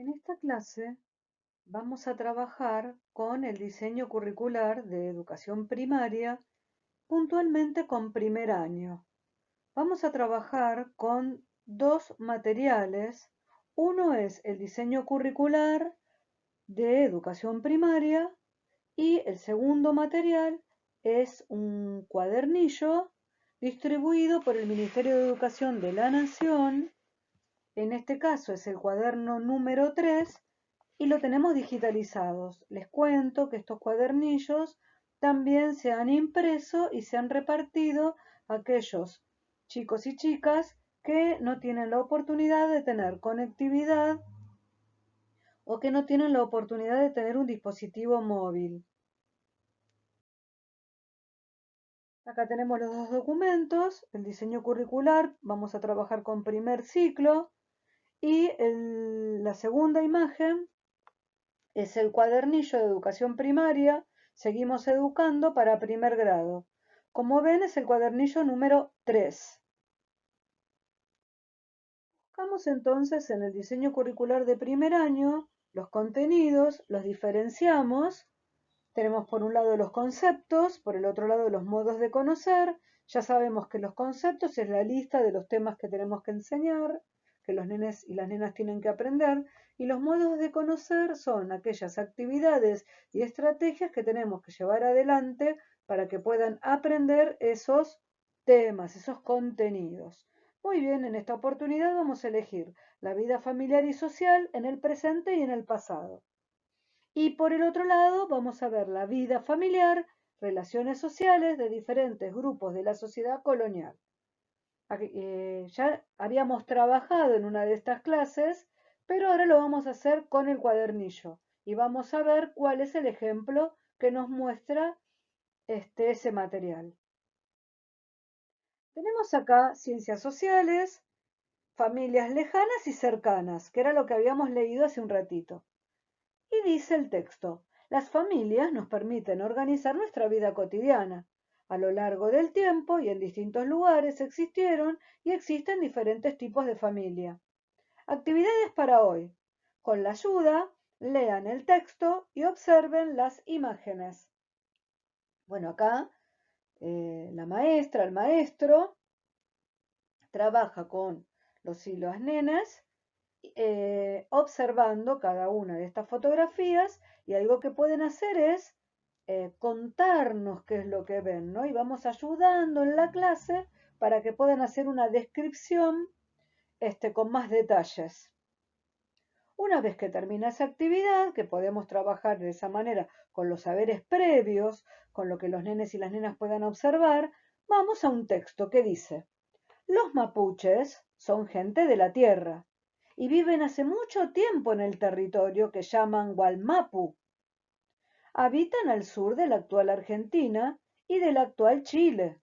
En esta clase vamos a trabajar con el diseño curricular de educación primaria, puntualmente con primer año. Vamos a trabajar con dos materiales. Uno es el diseño curricular de educación primaria y el segundo material es un cuadernillo distribuido por el Ministerio de Educación de la Nación. En este caso es el cuaderno número 3 y lo tenemos digitalizados. Les cuento que estos cuadernillos también se han impreso y se han repartido a aquellos chicos y chicas que no tienen la oportunidad de tener conectividad o que no tienen la oportunidad de tener un dispositivo móvil. Acá tenemos los dos documentos, el diseño curricular, vamos a trabajar con primer ciclo y la segunda imagen es el cuadernillo de educación primaria, seguimos educando para primer grado. Como ven, es el cuadernillo número 3. Buscamos entonces en el diseño curricular de primer año los contenidos, los diferenciamos. Tenemos por un lado los conceptos, por el otro lado los modos de conocer. Ya sabemos que los conceptos es la lista de los temas que tenemos que enseñar, que los nenes y las nenas tienen que aprender, y los modos de conocer son aquellas actividades y estrategias que tenemos que llevar adelante para que puedan aprender esos temas, esos contenidos. Muy bien, en esta oportunidad vamos a elegir la vida familiar y social en el presente y en el pasado. Y por el otro lado, vamos a ver la vida familiar, relaciones sociales de diferentes grupos de la sociedad colonial. Ya habíamos trabajado en una de estas clases, pero ahora lo vamos a hacer con el cuadernillo y vamos a ver cuál es el ejemplo que nos muestra ese material. Tenemos acá ciencias sociales, familias lejanas y cercanas, que era lo que habíamos leído hace un ratito. Y dice el texto, las familias nos permiten organizar nuestra vida cotidiana. A lo largo del tiempo y en distintos lugares existieron y existen diferentes tipos de familia. Actividades para hoy. Con la ayuda, lean el texto y observen las imágenes. Bueno, acá la maestra, el maestro, trabaja con los y las nenas observando cada una de estas fotografías y algo que pueden hacer es contarnos qué es lo que ven, ¿no? Y vamos ayudando en la clase para que puedan hacer una descripción con más detalles. Una vez que termina esa actividad, que podemos trabajar de esa manera con los saberes previos, con lo que los nenes y las nenas puedan observar, vamos a un texto que dice, los mapuches son gente de la tierra y viven hace mucho tiempo en el territorio que llaman Gualmapu. Habitan al sur de la actual Argentina y del actual Chile.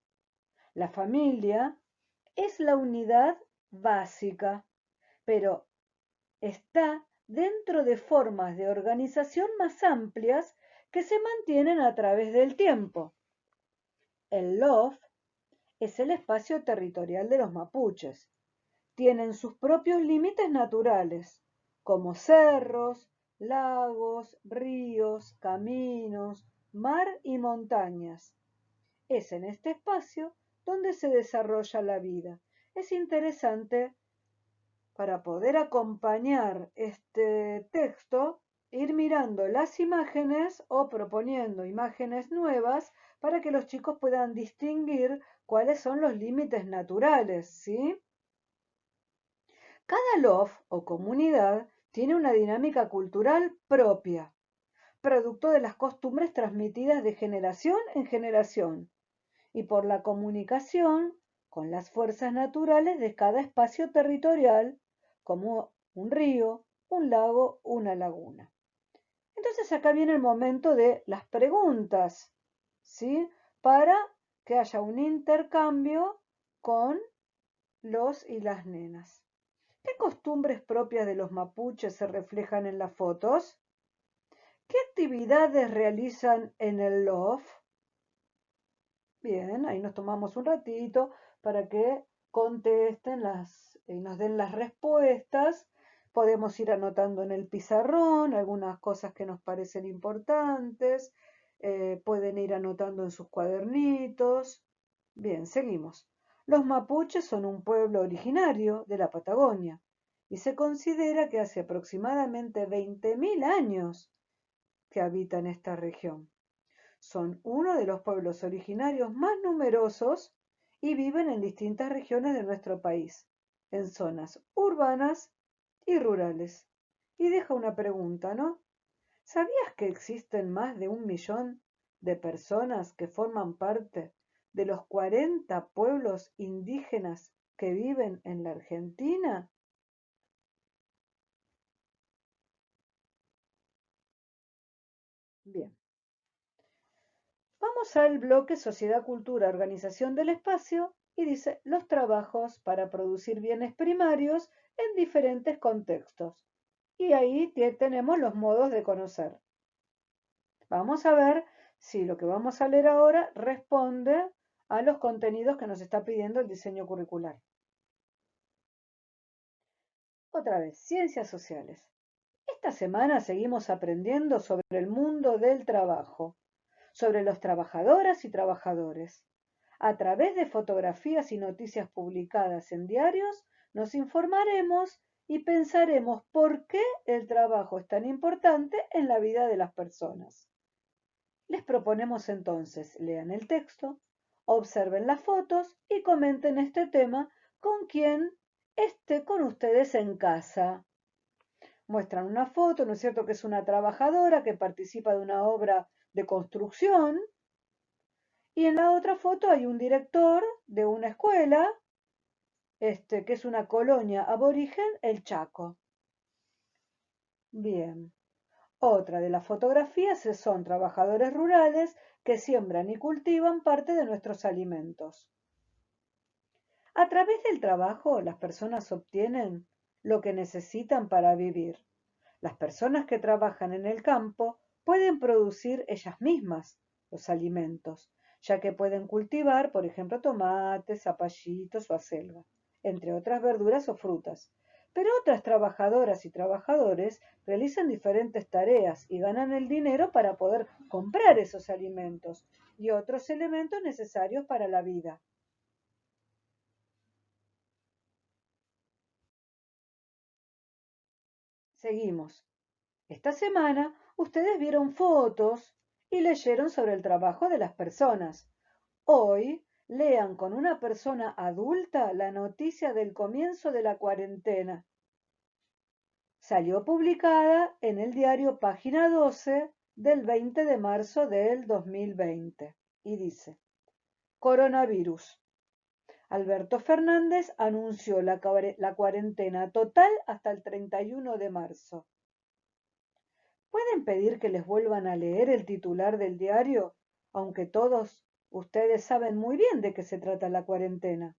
La familia es la unidad básica, pero está dentro de formas de organización más amplias que se mantienen a través del tiempo. El LOF es el espacio territorial de los mapuches. Tienen sus propios límites naturales, como cerros, lagos, ríos, caminos, mar y montañas. Es en este espacio donde se desarrolla la vida. Es interesante para poder acompañar este texto, ir mirando las imágenes o proponiendo imágenes nuevas para que los chicos puedan distinguir cuáles son los límites naturales, ¿sí? Cada LOF o comunidad tiene una dinámica cultural propia, producto de las costumbres transmitidas de generación en generación y por la comunicación con las fuerzas naturales de cada espacio territorial, como un río, un lago, una laguna. Entonces acá viene el momento de las preguntas, ¿sí? Para que haya un intercambio con los y las nenas. ¿Qué costumbres propias de los mapuches se reflejan en las fotos? ¿Qué actividades realizan en el LOF? Bien, ahí nos tomamos un ratito para que contesten y nos den las respuestas. Podemos ir anotando en el pizarrón algunas cosas que nos parecen importantes. Pueden ir anotando en sus cuadernitos. Bien, seguimos. Los mapuches son un pueblo originario de la Patagonia y se considera que hace aproximadamente 20.000 años que habitan esta región. Son uno de los pueblos originarios más numerosos y viven en distintas regiones de nuestro país, en zonas urbanas y rurales. Y deja una pregunta, ¿no? ¿Sabías que existen más de 1 millón de personas que forman parte de los 40 pueblos indígenas que viven en la Argentina? Bien. Vamos al bloque Sociedad, Cultura, Organización del Espacio y dice los trabajos para producir bienes primarios en diferentes contextos. Y ahí tenemos los modos de conocer. Vamos a ver si lo que vamos a leer ahora responde a los contenidos que nos está pidiendo el diseño curricular. Otra vez, ciencias sociales. Esta semana seguimos aprendiendo sobre el mundo del trabajo, sobre los trabajadoras y trabajadores. A través de fotografías y noticias publicadas en diarios, nos informaremos y pensaremos por qué el trabajo es tan importante en la vida de las personas. Les proponemos entonces, lean el texto, observen las fotos y comenten este tema con quien esté con ustedes en casa. Muestran una foto, ¿no es cierto?, que es una trabajadora que participa de una obra de construcción, y en la otra foto hay un director de una escuela, que es una colonia aborigen, el Chaco. Bien. Otra de las fotografías son trabajadores rurales que siembran y cultivan parte de nuestros alimentos. A través del trabajo, las personas obtienen lo que necesitan para vivir. Las personas que trabajan en el campo pueden producir ellas mismas los alimentos, ya que pueden cultivar, por ejemplo, tomates, zapallitos o acelga, entre otras verduras o frutas. Pero otras trabajadoras y trabajadores realizan diferentes tareas y ganan el dinero para poder comprar esos alimentos y otros elementos necesarios para la vida. Seguimos. Esta semana ustedes vieron fotos y leyeron sobre el trabajo de las personas. Hoy lean con una persona adulta la noticia del comienzo de la cuarentena. Salió publicada en el diario Página 12 del 20 de marzo del 2020 y dice: Coronavirus. Alberto Fernández anunció la cuarentena total hasta el 31 de marzo. ¿Pueden pedir que les vuelvan a leer el titular del diario, aunque todos ustedes saben muy bien de qué se trata la cuarentena?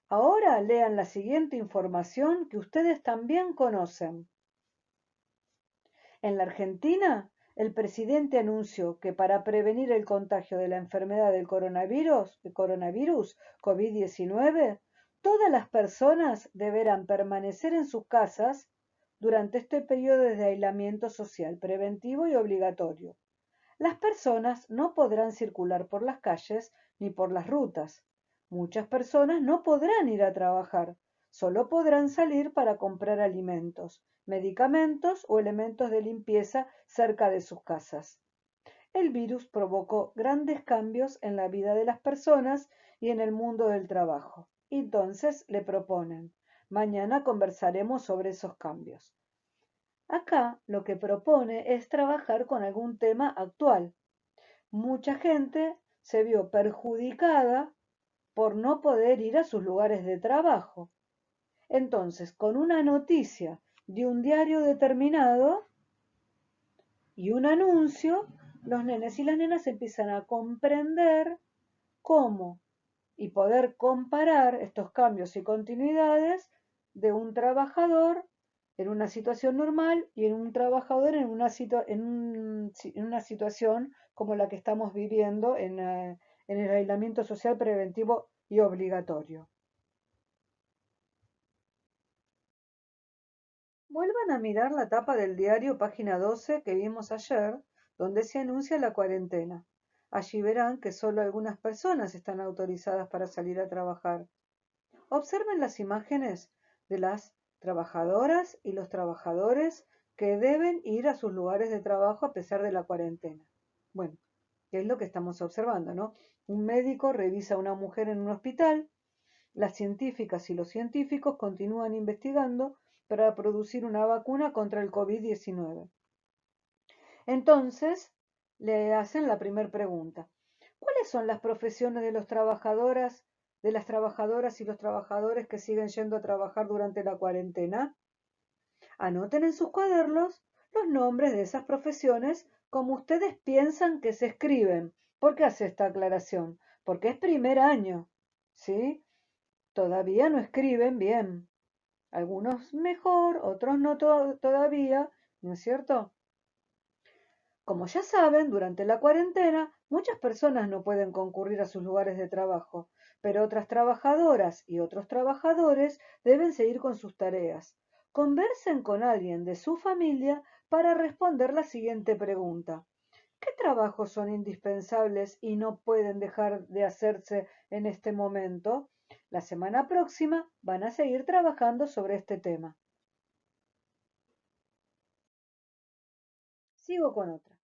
Ahora lean la siguiente información que ustedes también conocen. En la Argentina, el presidente anunció que para prevenir el contagio de la enfermedad del coronavirus COVID-19, todas las personas deberán permanecer en sus casas durante este periodo de aislamiento social preventivo y obligatorio. Las personas no podrán circular por las calles ni por las rutas. Muchas personas no podrán ir a trabajar, solo podrán salir para comprar alimentos, medicamentos o elementos de limpieza cerca de sus casas. El virus provocó grandes cambios en la vida de las personas y en el mundo del trabajo. Entonces le proponen, mañana conversaremos sobre esos cambios. Acá lo que propone es trabajar con algún tema actual. Mucha gente se vio perjudicada por no poder ir a sus lugares de trabajo. Entonces, con una noticia de un diario determinado y un anuncio, los nenes y las nenas empiezan a comprender cómo y poder comparar estos cambios y continuidades de un trabajador en una situación normal y en un trabajador en una situación como la que estamos viviendo en el aislamiento social preventivo y obligatorio. Vuelvan a mirar la tapa del diario página 12 que vimos ayer, donde se anuncia la cuarentena. Allí verán que solo algunas personas están autorizadas para salir a trabajar. Observen las imágenes de las trabajadoras y los trabajadores que deben ir a sus lugares de trabajo a pesar de la cuarentena. Bueno, ¿qué es lo que estamos observando, no? Un médico revisa a una mujer en un hospital, las científicas y los científicos continúan investigando para producir una vacuna contra el COVID-19. Entonces, le hacen la primera pregunta. ¿Cuáles son las profesiones de las trabajadoras y los trabajadores que siguen yendo a trabajar durante la cuarentena? Anoten en sus cuadernos los nombres de esas profesiones como ustedes piensan que se escriben. ¿Por qué hace esta aclaración? Porque es primer año, ¿sí? Todavía no escriben bien. Algunos mejor, otros no todavía, ¿no es cierto? Como ya saben, durante la cuarentena muchas personas no pueden concurrir a sus lugares de trabajo, pero otras trabajadoras y otros trabajadores deben seguir con sus tareas. Conversen con alguien de su familia para responder la siguiente pregunta. ¿Qué trabajos son indispensables y no pueden dejar de hacerse en este momento? La semana próxima van a seguir trabajando sobre este tema. Sigo con otra.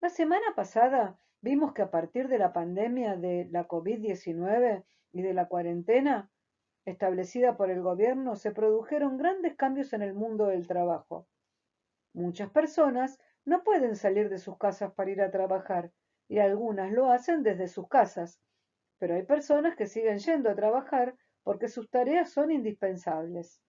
La semana pasada vimos que a partir de la pandemia de la COVID-19 y de la cuarentena establecida por el gobierno, se produjeron grandes cambios en el mundo del trabajo. Muchas personas no pueden salir de sus casas para ir a trabajar y algunas lo hacen desde sus casas, pero hay personas que siguen yendo a trabajar porque sus tareas son indispensables.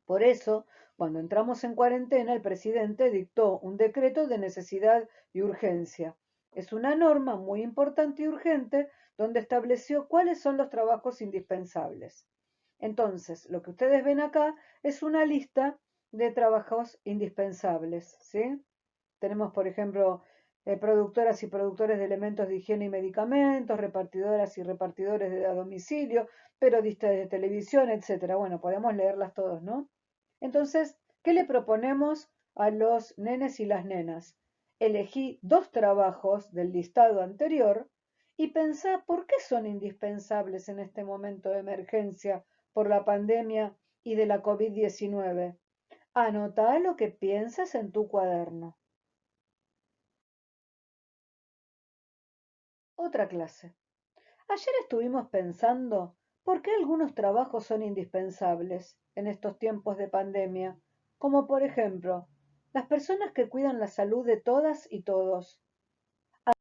Por eso, cuando entramos en cuarentena, el presidente dictó un decreto de necesidad y urgencia. Es una norma muy importante y urgente donde estableció cuáles son los trabajos indispensables. Entonces, lo que ustedes ven acá es una lista de trabajos indispensables, ¿sí? Tenemos, por ejemplo, productoras y productores de elementos de higiene y medicamentos, repartidoras y repartidores de a domicilio, periodistas de televisión, etcétera. Bueno, podemos leerlas todos, ¿no? Entonces, ¿qué le proponemos a los nenes y las nenas? Elegí dos trabajos del listado anterior y pensá por qué son indispensables en este momento de emergencia por la pandemia y de la COVID-19. Anotá lo que piensas en tu cuaderno. Otra clase. Ayer estuvimos pensando por qué algunos trabajos son indispensables en estos tiempos de pandemia, como por ejemplo, las personas que cuidan la salud de todas y todos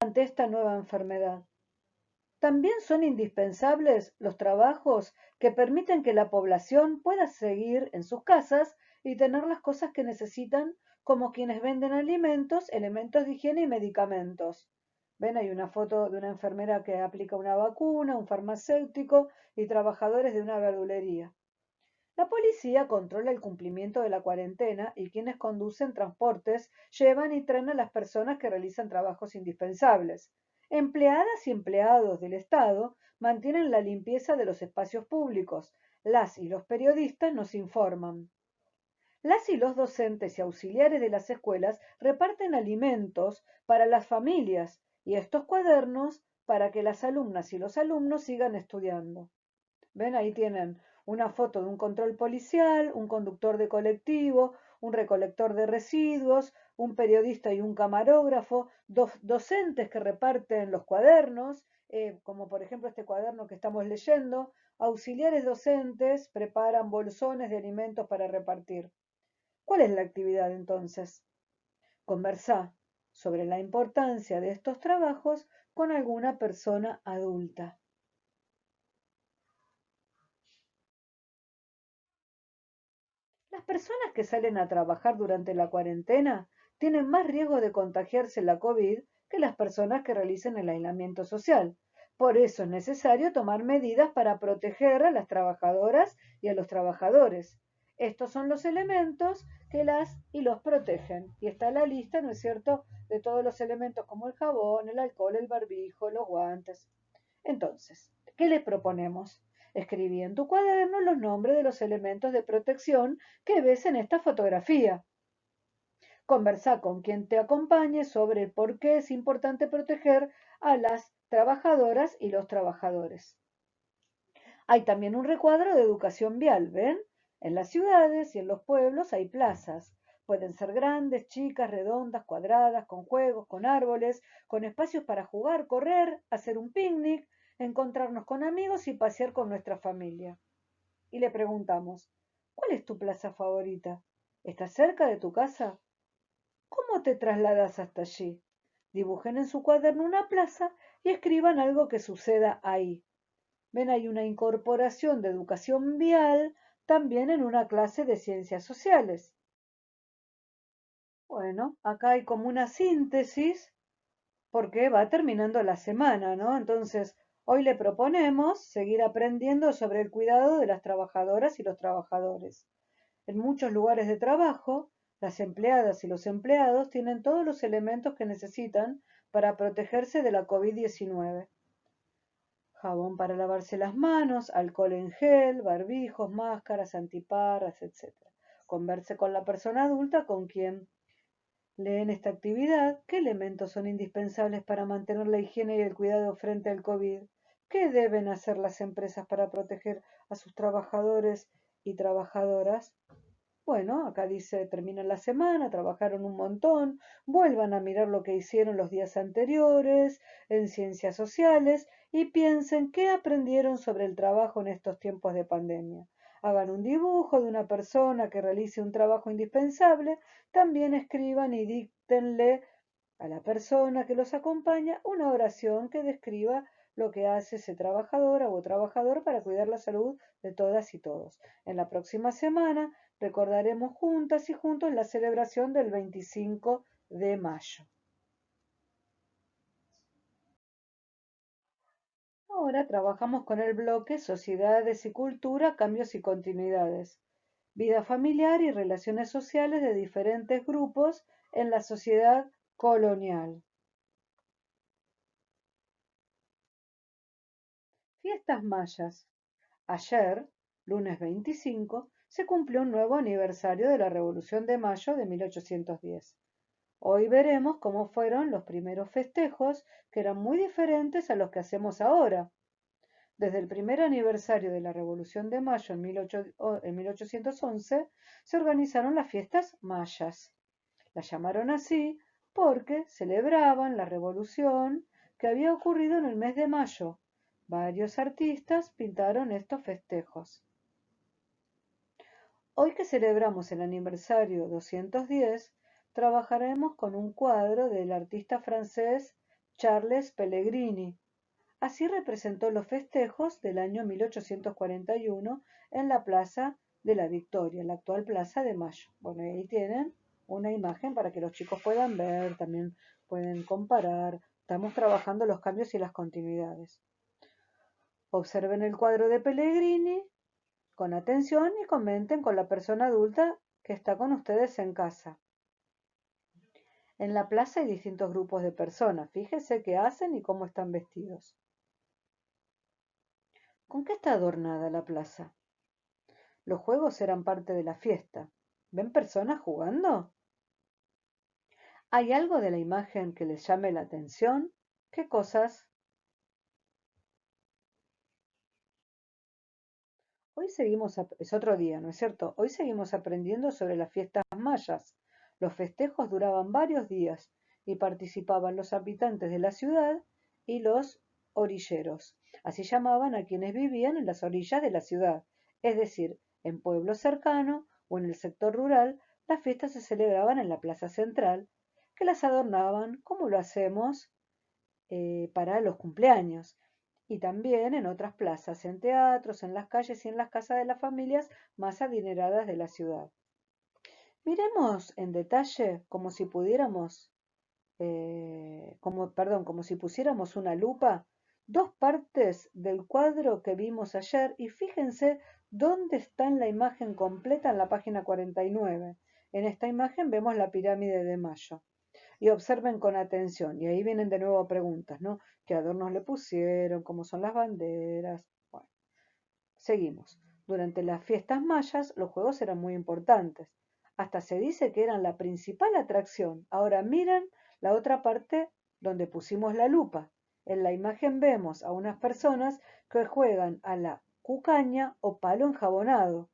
ante esta nueva enfermedad. También son indispensables los trabajos que permiten que la población pueda seguir en sus casas y tener las cosas que necesitan, como quienes venden alimentos, elementos de higiene y medicamentos. Ven, hay una foto de una enfermera que aplica una vacuna, un farmacéutico y trabajadores de una verdulería. La policía controla el cumplimiento de la cuarentena y quienes conducen transportes llevan y traen a las personas que realizan trabajos indispensables. Empleadas y empleados del Estado mantienen la limpieza de los espacios públicos. Las y los periodistas nos informan. Las y los docentes y auxiliares de las escuelas reparten alimentos para las familias y estos cuadernos para que las alumnas y los alumnos sigan estudiando. ¿Ven? Ahí tienen una foto de un control policial, un conductor de colectivo, un recolector de residuos, un periodista y un camarógrafo, dos docentes que reparten los cuadernos, como por ejemplo este cuaderno que estamos leyendo, auxiliares docentes preparan bolsones de alimentos para repartir. ¿Cuál es la actividad entonces? Conversar sobre la importancia de estos trabajos con alguna persona adulta. Las personas que salen a trabajar durante la cuarentena tienen más riesgo de contagiarse la COVID que las personas que realicen el aislamiento social. Por eso es necesario tomar medidas para proteger a las trabajadoras y a los trabajadores. Estos son los elementos que las y los protegen. Y está la lista, ¿no es cierto?, de todos los elementos como el jabón, el alcohol, el barbijo, los guantes. Entonces, ¿qué les proponemos? Escribí en tu cuaderno los nombres de los elementos de protección que ves en esta fotografía. Conversá con quien te acompañe sobre por qué es importante proteger a las trabajadoras y los trabajadores. Hay también un recuadro de educación vial, ¿ven? En las ciudades y en los pueblos hay plazas. Pueden ser grandes, chicas, redondas, cuadradas, con juegos, con árboles, con espacios para jugar, correr, hacer un picnic, encontrarnos con amigos y pasear con nuestra familia. Y le preguntamos, ¿cuál es tu plaza favorita? ¿Está cerca de tu casa? ¿Cómo te trasladas hasta allí? Dibujen en su cuaderno una plaza y escriban algo que suceda ahí. Ven, hay una incorporación de educación vial también en una clase de ciencias sociales. Bueno, acá hay como una síntesis porque va terminando la semana, ¿no? Entonces, hoy le proponemos seguir aprendiendo sobre el cuidado de las trabajadoras y los trabajadores. En muchos lugares de trabajo, las empleadas y los empleados tienen todos los elementos que necesitan para protegerse de la COVID-19. Jabón para lavarse las manos, alcohol en gel, barbijos, máscaras, antiparras, etc. Converse con la persona adulta con quien leen esta actividad, qué elementos son indispensables para mantener la higiene y el cuidado frente al COVID, qué deben hacer las empresas para proteger a sus trabajadores y trabajadoras. Bueno, acá dice, termina la semana, trabajaron un montón, vuelvan a mirar lo que hicieron los días anteriores en ciencias sociales y piensen qué aprendieron sobre el trabajo en estos tiempos de pandemia. Hagan un dibujo de una persona que realice un trabajo indispensable, también escriban y díctenle a la persona que los acompaña una oración que describa lo que hace ese trabajadora o trabajador para cuidar la salud de todas y todos. En la próxima semana recordaremos juntas y juntos la celebración del 25 de mayo. Ahora trabajamos con el bloque Sociedades y Cultura, Cambios y Continuidades. Vida familiar y relaciones sociales de diferentes grupos en la sociedad colonial. Fiestas mayas. Ayer, lunes 25, se cumplió un nuevo aniversario de la Revolución de Mayo de 1810. Hoy veremos cómo fueron los primeros festejos, que eran muy diferentes a los que hacemos ahora. Desde el primer aniversario de la Revolución de Mayo en 1811 se organizaron las fiestas mayas. Las llamaron así porque celebraban la revolución que había ocurrido en el mes de mayo. Varios artistas pintaron estos festejos. Hoy que celebramos el aniversario 210, trabajaremos con un cuadro del artista francés Charles Pellegrini. Así representó los festejos del año 1841 en la Plaza de la Victoria, la actual Plaza de Mayo. Bueno, ahí tienen una imagen para que los chicos puedan ver, también pueden comparar. Estamos trabajando los cambios y las continuidades. Observen el cuadro de Pellegrini con atención y comenten con la persona adulta que está con ustedes en casa. En la plaza hay distintos grupos de personas. Fíjense qué hacen y cómo están vestidos. ¿Con qué está adornada la plaza? Los juegos eran parte de la fiesta. ¿Ven personas jugando? ¿Hay algo de la imagen que les llame la atención? ¿Qué cosas? Hoy seguimos, es otro día, ¿no es cierto? Hoy seguimos aprendiendo sobre las fiestas mayas. Los festejos duraban varios días y participaban los habitantes de la ciudad y los orilleros. Así llamaban a quienes vivían en las orillas de la ciudad, es decir, en pueblos cercanos o en el sector rural. Las fiestas se celebraban en la plaza central, que las adornaban como lo hacemos para los cumpleaños, y también en otras plazas, en teatros, en las calles y en las casas de las familias más adineradas de la ciudad. Miremos en detalle como si pudiéramos, como si pusiéramos una lupa, dos partes del cuadro que vimos ayer y fíjense dónde está en la imagen completa en la página 49. En esta imagen vemos la pirámide de Mayo y observen con atención. Y ahí vienen de nuevo preguntas, ¿no? ¿Qué adornos le pusieron? ¿Cómo son las banderas? Bueno, Seguimos. Durante las fiestas mayas los juegos eran muy importantes. Hasta se dice que eran la principal atracción. Ahora miren la otra parte donde pusimos la lupa. En la imagen vemos a unas personas que juegan a la cucaña o palo enjabonado.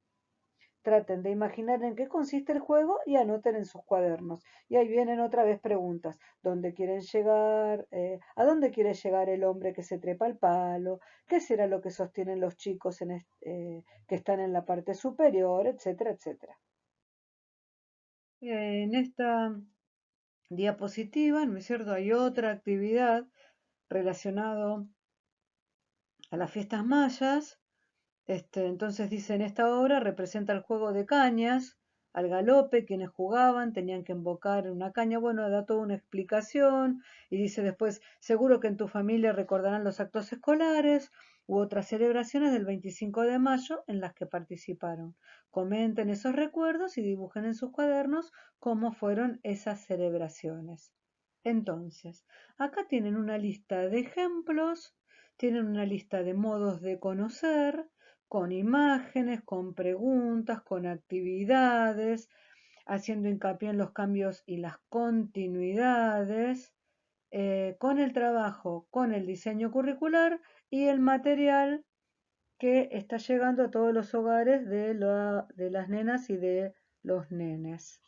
Traten de imaginar en qué consiste el juego y anoten en sus cuadernos. Y ahí vienen otra vez preguntas. ¿Dónde quieren llegar? ¿A dónde quiere llegar el hombre que se trepa al palo? ¿Qué será lo que sostienen los chicos que están en la parte superior? Etcétera, etcétera. En esta diapositiva, ¿no es cierto? Hay otra actividad relacionada a las fiestas mayas. Entonces dice, en esta obra representa el juego de cañas, al galope, quienes jugaban tenían que embocar una caña. Bueno, da toda una explicación y dice después, seguro que en tu familia recordarán los actos escolares u otras celebraciones del 25 de mayo en las que participaron. Comenten esos recuerdos y dibujen en sus cuadernos cómo fueron esas celebraciones. Entonces, acá tienen una lista de ejemplos, tienen una lista de modos de conocer, con imágenes, con preguntas, con actividades, haciendo hincapié en los cambios y las continuidades, con el trabajo, con el diseño curricular y el material que está llegando a todos los hogares de las nenas y de los nenes.